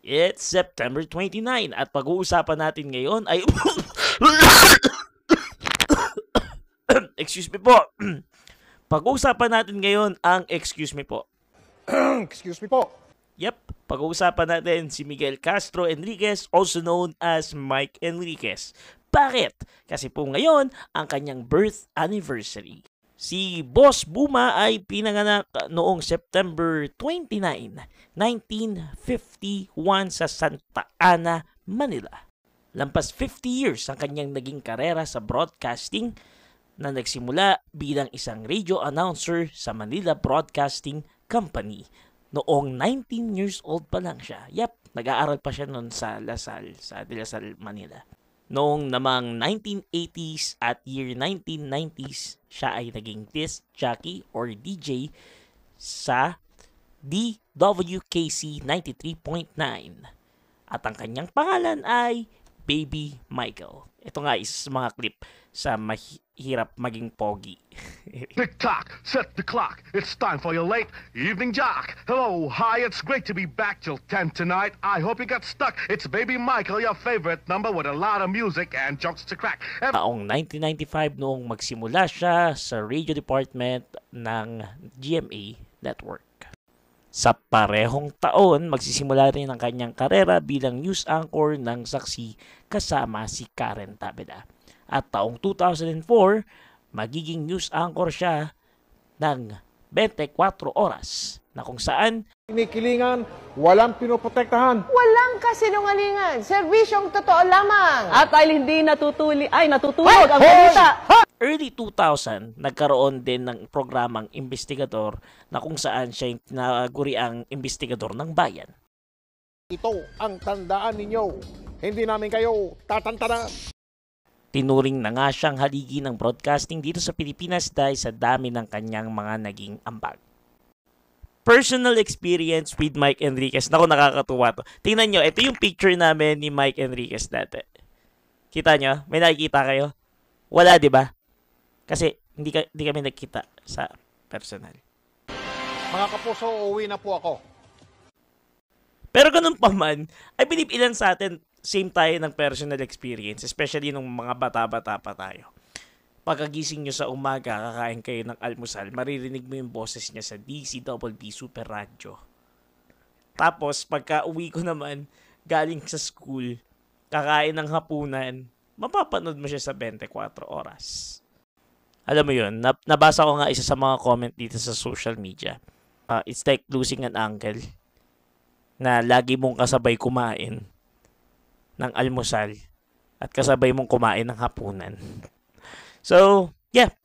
It's September 29 at pag-uusapan natin ngayon ay... Excuse me po. Pag-uusapan natin ngayon ang excuse me po. Excuse me po. Yep, pag-uusapan natin si Miguel Castro Enriquez, also known as Mike Enriquez. Bakit? Kasi po ngayon ang kanyang birth anniversary. Si Boss Buma ay pinanganak noong September 29, 1951 sa Santa Ana, Manila. Lampas 50 years ang kanyang naging karera sa broadcasting na nagsimula bilang isang radio announcer sa Manila Broadcasting Company. Noong 19 years old pa lang siya. Yep, nag-aaral pa siya noon sa Lasal, sa De La Salle, Manila. Noong namang 1980s at year 1990s, siya ay naging disc jockey or DJ sa DWKC 93.9. At ang kanyang pangalan ay Baby Michael. Ito nga isa sa mga clip sa mahirap maging pogi. Tick-tock, set the clock. It's time for your late evening jock. Hello, hi, it's great to be back till 10 tonight. I hope you got stuck. It's Baby Michael, your favorite number with a lot of music and jokes to crack. Taong 1995 noong magsimula siya sa radio department ng GMA Network. Sa parehong taon, magsisimula rin ang kanyang karera bilang news anchor ng Saksi kasama si Karen Tabeda. At taong 2004, magiging news anchor siya ng 24 oras na kung saan Kinikilingan, walang pinoprotektahan. Walang kasinungalingan. Serbisyong totoo lamang. At dahil hindi natutulog ang balita. early 2000, nagkaroon din ng programang investigador na kung saan siya yung tinaguriang investigador ng bayan. Ito ang tandaan ninyo. Hindi namin kayo tatantanan. Tinuring na nga siyang haligi ng broadcasting dito sa Pilipinas dahil sa dami ng kanyang mga naging ambag. Personal experience with Mike Enriquez. Naku, nakakatuwa to. Tingnan nyo, ito yung picture namin ni Mike Enriquez dati. Kita nyo? May nakikita kayo? Wala, di ba? Kasi hindi kami nagkita sa personal. Mga kapuso, uuwi na po ako. Pero ganun pa man, I believe ilan sa atin same tayo ng personal experience, especially nung mga bata-bata pa tayo. Pagkagising nyo sa umaga, kakain kayo ng almusal, maririnig mo yung boses niya sa DCWB Super Radio. Tapos, pagka uwi ko naman, galing sa school, kakain ng hapunan, mapapanood mo siya sa 24 oras. Alam mo yun, nabasa ko nga isa sa mga comment dito sa social media. It's like losing an uncle na lagi mong kasabay kumain ng almusal at kasabay mong kumain ng hapunan. So, yeah.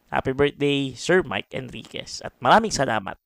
Happy birthday, Sir Mike Enriquez. At maraming salamat